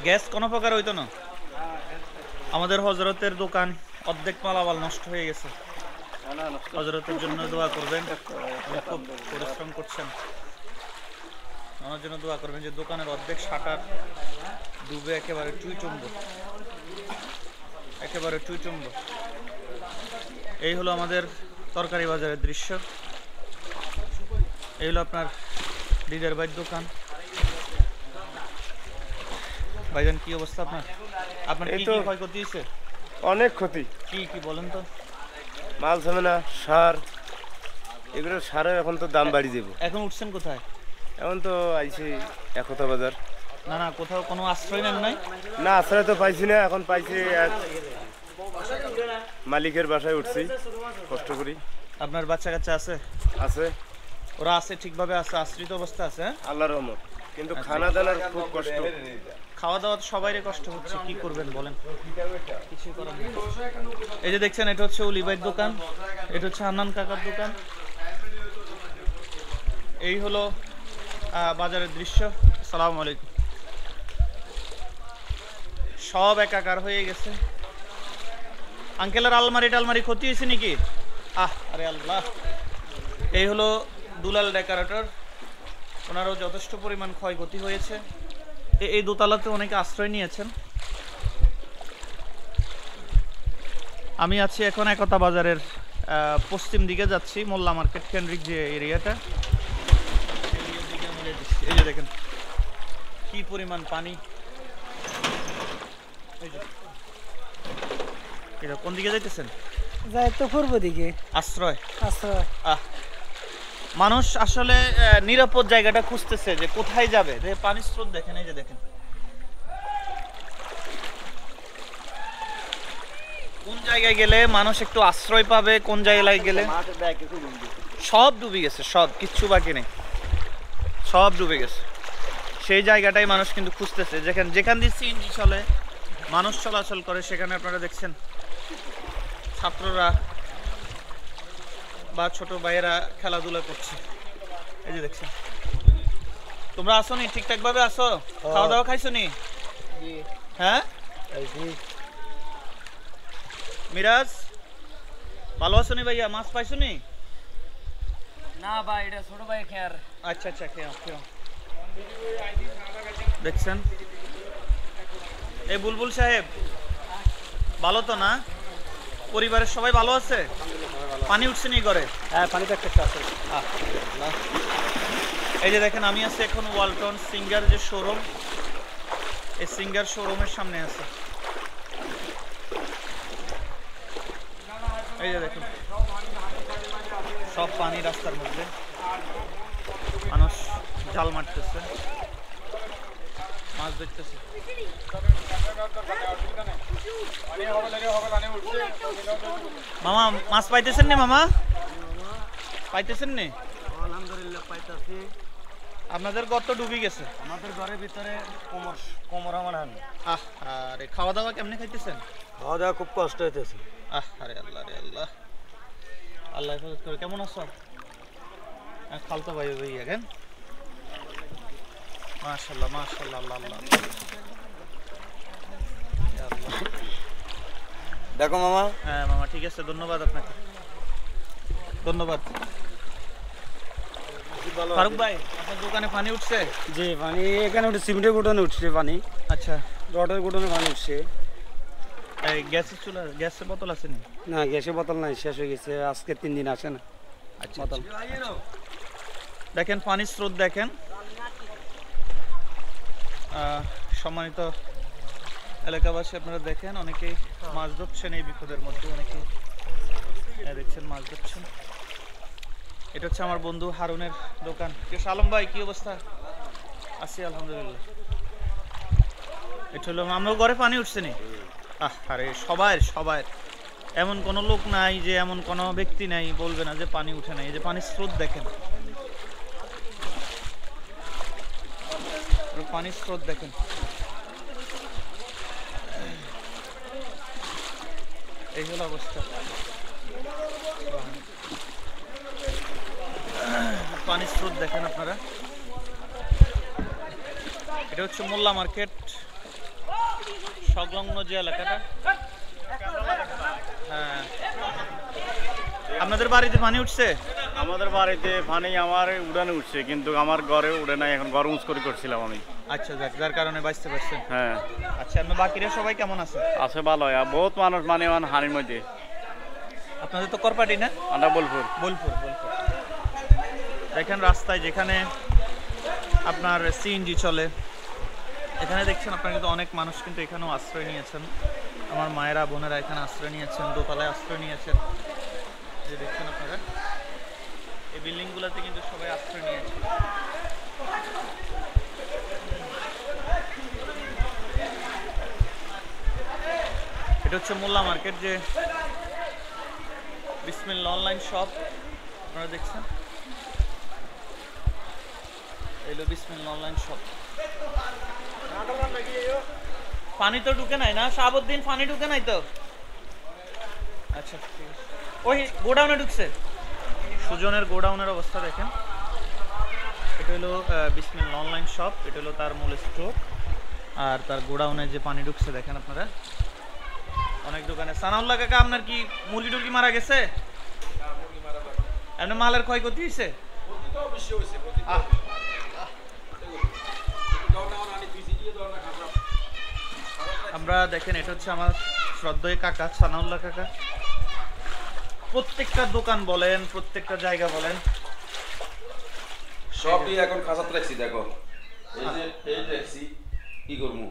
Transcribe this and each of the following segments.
Gas কোনো প্রকার হইতো না। আমাদের হজরতের দোকান অর্ধেক মালামাল নষ্ট হয়ে গেছে। হজরতের জন্য দোয়া করবেন, উনি খুব পরিশ্রম করছেন। আমার জন্য দোয়া করবেন যে দোকানের অর্ধেক শাটার ডুবে একেবারে টুইটুম্ব, একেবারে টুইটুম্ব। এই হলো আমাদের তরকারি বাজারের দৃশ্য। এই হলো আপনার দিদার ভাইয়ের দোকান। ভাইজান কি অবস্থা আপনার? আপনার কি কি ক্ষয়ক্ষতি হয়েছে? অনেক ক্ষতি। কি কি বলেন তো? মাল জমে না, সার, এগুলো সারের এখন তো দাম বাড়ি যাব। এখন উঠছেন কোথায়? এখন তো আইছি একতা বাজার। না না, কোথাও কোনো আশ্রয় নেন নাই? না, আশ্রয় তো পাইছি না, এখন পাইছি এক মালিকের বাসায় উঠছি, কষ্ট করি। আপনার বাচ্চা কাচ্চা আছে? আছে, ওরা আছে, ঠিকভাবে আছে, আশ্রিত অবস্থা আছে? আল্লাহর রহমত। কিন্তু খানা দানার খুব কষ্ট। খাওয়া দাওয়া সবাইরই কষ্ট হচ্ছে, কি করবেন বলেন? কিছু করার নেই। এই যে দেখছেন, এটা হচ্ছে অলি ভাইয়ের দোকান, এটা হচ্ছে হান্নান কাকার দোকান। এই হলো বাজারের দৃশ্য। আসসালামু আলাইকুম। সব একাকার হয়ে গেছে। আঙ্কেলের আলমারি টালমারি ক্ষতি হয়েছে নাকি? আরে আল্লাহ। এই হলো দুলাল ডেকোরেটর, ওনারও যথেষ্ট পরিমাণ ক্ষয়ক্ষতি হয়েছে। এই দোতলাতে অনেকে আশ্রয় নিয়েছেন। আমি আছি এখন একতা বাজারের পশ্চিম দিকে যাচ্ছি, মোল্লা মার্কেট কেন্দ্রিক যে এরিয়াটা। এই যে দেখেন কি পরিমাণ পানি। এটা কোন দিকে যাইতেছেন? যাই তো পূর্ব দিকে। আশ্রয়, আশ্রয়। মানুষ আসলে নিরাপদ জায়গাটা খুঁজতেছে যে কোথায় যাবে। পানির স্রোত দেখেন, এই যে দেখেন কোন জায়গায় গেলে মানুষ একটু আশ্রয় পাবে, কোন জায়গায় গেলে সব ডুবে গেছে, সব কিচ্ছু বাকি নেই, সব ডুবে গেছে। সেই জায়গাটাই মানুষ কিন্তু খুঁজতেছে, যেখান দিয়ে সিএনজি চলে, মানুষ চলাচল করে, সেখানে আপনারা দেখছেন ছাত্ররা বা ছোট ভাইয়েরা খেলাধুলা করছে। এই যে দেখছেন। তোমরা আসো নি? ঠিকঠাক ভাবে আসো? খাওয়া দাওয়া খাইছো নি? হ্যাঁ মিরাজ, ভালো আছো নি ভাইয়া? মাছ পাইছো নি? না ভাই, এটা ছোট ভাই খেয়ার। আচ্ছা আচ্ছা, খেয়ে খেয়ে দেখছেন। এই বুলবুল সাহেব ভালো তো না? পরিবারের সবাই ভালো আছে? পানি উঠছে নি ঘরে? হ্যাঁ, পানি তো একটা আছে। এই যে দেখেন, আমি আছি এখন ওয়ালটন সিঙ্গার যে শোরুম, এই সিঙ্গার শোরুমের সামনে আছে। এই যে দেখুন সব পানি রাস্তার মধ্যে, মানুষ জাল মারতেছে, মাছ দেখতেছে। মামা মাছ পাইতেছেন নি? মামা পাইতেছেন নি? আলহামদুলিল্লাহ পাইতাছি। আপনাদের গর্ত ডুবে গেছে? আমাদের ঘরের ভিতরে কোমর আমার হান। আরে খাওয়া দাওয়া কেমনে খাইতেছেন? খাওয়া দাওয়া খুব কষ্ট হইতেছে। আরে আল্লাহ রে আল্লাহ, আল্লাহ হেফাজত করে। কেমন আছো? খালতো ভাই ভাই এখন মাশাআল্লাহ মাশাআল্লাহ, আল্লাহ আল্লাহ। দেখো মামা। হ্যাঁ মামা, ঠিক আছে, ধন্যবাদ আপনাকে, ধন্যবাদ। ফারুক ভাই, আপনার দোকানে পানি উঠছে? জি, পানি এখানে উঠে সিমেন্টের গুডনে উঠছে পানি। আচ্ছা, রডের গুডনে পানি উঠছে। এই গ্যাসের চুলা, গ্যাসের বোতল আছে নি? না, গ্যাসের বোতল নাই, শেষ হয়ে গেছে। আজকে 3 দিন আসে না আচ্ছা বোতল। দেখেন পানির স্রোত দেখেন। সম্মানিত এলাকাবাসী, আপনারা দেখেন অনেকেই মাছ ধরছেন এই বিপদের মধ্যে, অনেকেই দেখছেন মাছ ধরছেন। এটা হচ্ছে আমার বন্ধু হারুনের দোকান। আলম ভাই, কি অবস্থা? আছি আলহামদুলিল্লাহ। এটা হলো, আমরাও ঘরে পানি উঠছে নি? আরে সবাই, এমন কোনো লোক নাই, যে এমন কোনো ব্যক্তি নাই বলবে না যে পানি উঠে নাই। এই যে পানির স্রোত দেখেন, পানির স্রোত দেখেন। এই হলো অবস্থা, পানির স্রোত দেখেন আপনারা। এটা হচ্ছে মোল্লা মার্কেট সংলগ্ন যে এলাকাটা, হ্যাঁ। আপনাদের বাড়িতে পানি উঠছে? আমাদের বাড়িতে পানি আমার উড়ানে উঠছে, কিন্তু আমার ঘরে উড়ে নাই, এখন ঘর উঁচ করে করছিলাম আমি। আচ্ছা, যার কারণে বাঁচতে পারছেন। হ্যাঁ। আচ্ছা, আপনার বাকিরা সবাই কেমন আছে? আছে ভালো, বহুত মানুষ মানে আমার হানির মধ্যে। আপনাদের তো করপাটি না? আমরা বোলপুর। বোলপুর। দেখেন রাস্তায় যেখানে আপনার সিএনজি চলে, এখানে দেখছেন আপনারা কিন্তু অনেক মানুষ কিন্তু এখানেও আশ্রয় নিয়েছেন। আমার মায়েরা বোনেরা এখানে আশ্রয় নিয়েছেন, দোতলায় আশ্রয় নিয়েছেন। যে দেখছেন আপনারা এই বিল্ডিংগুলোতে কিন্তু সবাই আশ্রয় নিয়েছে। এটা হচ্ছে মোল্লা মার্কেট, যে বিসমিল্লাহ অনলাইন শপ আপনারা দেখছেন। এলো বিসমিল্লাহ অনলাইন শপ। পানি তো ঢুকে নাই না শাহাবুদ্দিন? পানি ঢুকে নাই তো? আচ্ছা, ঠিক আছে। ওই গোডাউনে ঢুকছে। সুজনের গোডাউনের অবস্থা দেখেন। এটা হলো বিসমিল্লাহ অনলাইন শপ, এটা হলো তার মূল স্টোর। আর তার গোডাউনে যে পানি ঢুকছে দেখেন আপনারা। অনেক দোকানে। সানাউল্লাহ কাকা, আপনার কি মুরগি টুরগি মারা গেছে? আপনার মালের ক্ষয়ক্ষতি হয়েছে? আমরা দেখেন, এটা হচ্ছে আমার শ্রদ্ধেয় কাকা সানাউল্লাহ কাকা। প্রত্যেকটা দোকান বলেন, প্রত্যেকটা জায়গা বলেন, সবই এখন খাসাত রাখছি। দেখো এই রাখছি, কি করবো?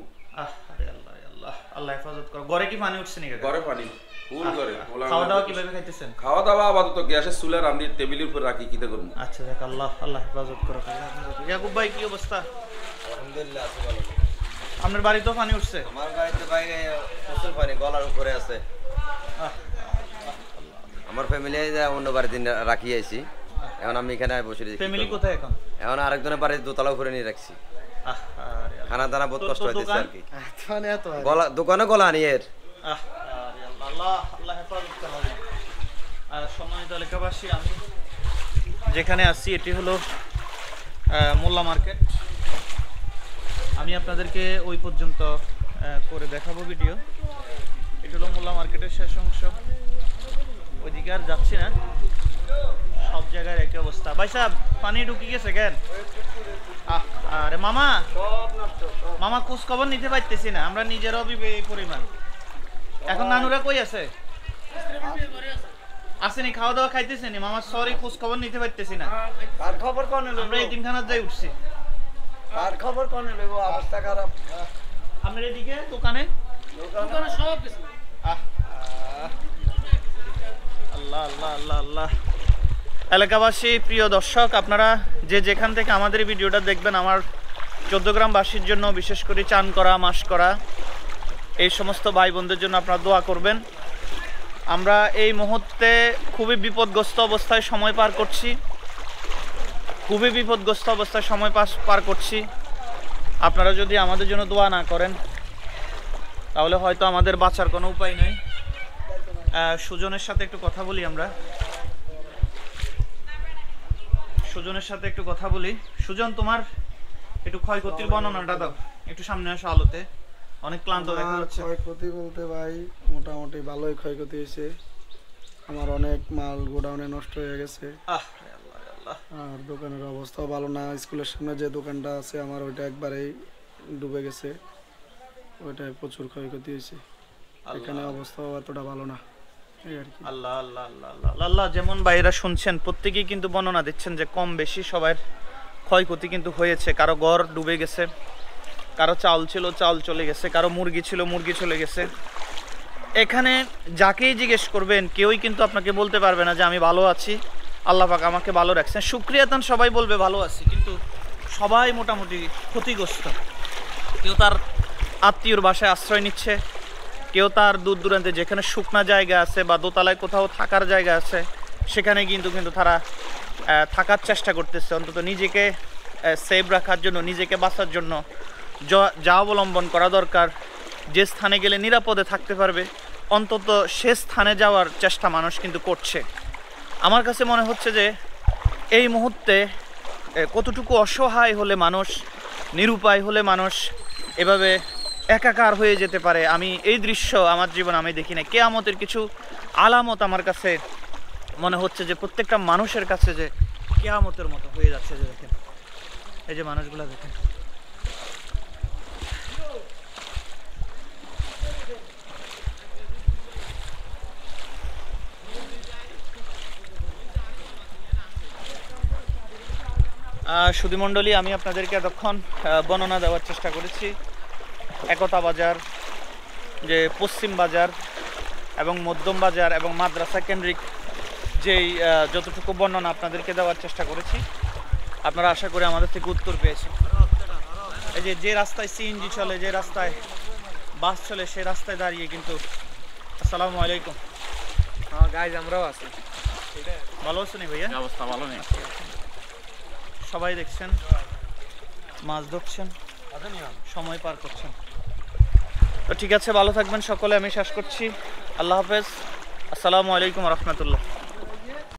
আরে আল্লাহ আল্লাহ, আল্লাহ হেফাজত করো। ঘরে কি পানি উঠছে নাকি? ঘরে পানি ফুল করে। খাওয়া দাওয়া কিভাবে খাইতেছেন? খাওয়া দাওয়া আপাতত গ্যাসের চুলা রান্দি টেবিলের উপর রাখি, কিতে করবো? আচ্ছা, দেখ আল্লাহ আল্লাহ হেফাজত করো। ইয়াকুব ভাই, কি অবস্থা? আলহামদুলিল্লাহ আছে ভালো। আপনার বাড়িতেও পানি উঠছে? আমার বাড়িতে বাইরে প্রচুর পানি, গলার উপরে আছে। আমার ফ্যামিলি অন্য বাড়িতে রাখি আইছি, এখন আমি এখানে বসে রয়েছি। ফ্যামিলি কোথায় এখন? এখন আরেকজনের বাড়িতে দোতলা উপরে নিয়ে রাখছি। খানা দানা বহুত কষ্ট হইতেছে আর কি। গলা দোকানে গলা আনি এর। আল্লাহ আল্লাহ হেফাজত করো। আর সম্মানিত এলাকাবাসী, আমি যেখানে আছি এটি হলো মোল্লা মার্কেট। আমি আপনাদেরকে ওই পর্যন্ত করে দেখাবো ভিডিও। এটা হলো মোল্লা মার্কেটের শেষ অংশ। ওইদিকে আর যাচ্ছি না, সব জায়গায় একই অবস্থা। ভাই সাহেব, পানি ঢুকে গেছে কেন? আরে মামা, মামা খোঁজ খবর নিতে পারতেছি না, আমরা নিজেরাও এই পরিমাণ। এখন নানুরা কই আছে? আসেনি, খাওয়া দাওয়া খাইতেছেনি? মামা সরি, খোঁজ খবর নিতে পারতেছি না। আর খবর কোন হলো? আমরা এতিমখানার যাই উঠছি। আর খবর কোন হলো? অবস্থা খারাপ। আপনার এদিকে দোকানে সব কিছু। আল্লাহ আল্লাহ আল্লাহ আল্লাহ। এলাকাবাসী, প্রিয় দর্শক, আপনারা যে যেখান থেকে আমাদের ভিডিওটা দেখবেন, আমার 14 গ্রামবাসীর জন্য, বিশেষ করে চান করা, মাস করা এই সমস্ত ভাই বোনদের জন্য আপনারা দোয়া করবেন। আমরা এই মুহূর্তে খুবই বিপদগ্রস্ত অবস্থায় সময় পার করছি, খুবই বিপদগ্রস্ত অবস্থায় সময় পার করছি। আপনারা যদি আমাদের জন্য দোয়া না করেন, তাহলে হয়তো আমাদের বাঁচার কোনো উপায় নেই। সুজনের সাথে একটু কথা বলি আমরা। সুজনের সাথে একটু কথা বলি। সুজন, তোমার একটু ক্ষয়ক্ষতির বর্ণনাটা দাও, একটু সামনে আসো আলোতে। অনেক ক্লান্ত দেখা যাচ্ছে। ক্ষয়ক্ষতি বলতে ভাই মোটামুটি ভালোই ক্ষয়ক্ষতি হয়েছে। আমার অনেক মাল গোডাউনে নষ্ট হয়ে গেছে। আর দোকানের অবস্থাও ভালো না। স্কুলের সামনে যে দোকানটা আছে আমার, ওইটা একবারেই ডুবে গেছে, ওইটায় প্রচুর ক্ষয়ক্ষতি হয়েছে। এখানে অবস্থাও এতটা ভালো না, এই আর কি। আল্লাহ আল্লাহ আল্লাহ আল্লাহ আল্লাহ। যেমন বাইরা শুনছেন, প্রত্যেকেই কিন্তু বর্ণনা দিচ্ছেন যে কম বেশি সবার ক্ষয়ক্ষতি কিন্তু হয়েছে। কারো ঘর ডুবে গেছে, কারো চাল ছিল, চাল চলে গেছে, কারো মুরগি ছিল, মুরগি চলে গেছে। এখানে যাকেই জিজ্ঞেস করবেন, কেউই কিন্তু আপনাকে বলতে পারবে না যে আমি ভালো আছি, আল্লাহ পাক আমাকে ভালো রাখছেন। শুকরিয়াতান সবাই বলবে ভালো আছি, কিন্তু সবাই মোটামুটি ক্ষতিগ্রস্ত। কেউ তার আত্মীয়র বাসায় আশ্রয় নিচ্ছে, কেউ তার দূর দূরান্তে যেখানে শুকনা জায়গা আছে বা দোতলায় কোথাও থাকার জায়গা আছে, সেখানে কিন্তু তারা থাকার চেষ্টা করতেছে। অন্তত নিজেকে সেভ রাখার জন্য, নিজেকে বাঁচার জন্য যা অবলম্বন করা দরকার, যে স্থানে গেলে নিরাপদে থাকতে পারবে, অন্তত সে স্থানে যাওয়ার চেষ্টা মানুষ কিন্তু করছে। আমার কাছে মনে হচ্ছে যে এই মুহূর্তে কতটুকু অসহায় হলে মানুষ, নিরুপায় হলে মানুষ এভাবে একাকার হয়ে যেতে পারে। আমি এই দৃশ্য আমার জীবনে আমি দেখি না। কিয়ামতের কিছু আলামত আমার কাছে মনে হচ্ছে যে প্রত্যেকটা মানুষের কাছে যে কিয়ামতের মতো হয়ে যাচ্ছে। যে দেখেন এই যে মানুষগুলো দেখেন, সুধীমণ্ডলী, আমি আপনাদেরকে এতক্ষণ বর্ণনা দেওয়ার চেষ্টা করেছি একতা বাজার, যে পশ্চিম বাজার এবং মধ্যম বাজার এবং মাদ্রাসা কেন্দ্রিক যেই যতটুকু বর্ণনা আপনাদেরকে দেওয়ার চেষ্টা করেছি, আপনারা আশা করি আমাদের থেকে উত্তর পেয়েছেন। এই যে রাস্তায় সিএনজি চলে, যে রাস্তায় বাস চলে, সেই রাস্তায় দাঁড়িয়ে কিন্তু আসসালামু আলাইকুম। হ্যাঁ গাইজ আমরাও আছি। ভালো আছেন ভাইয়া? অবস্থা ভালো নেই। সবাই দেখছেন মাছ ধরছেন, সময় পার করছেন। তো ঠিক আছে, ভালো থাকবেন সকলে। আমি শেষ করছি। আল্লাহ হাফেজ। আসসালামু আলাইকুম রহমতুল্লাহ।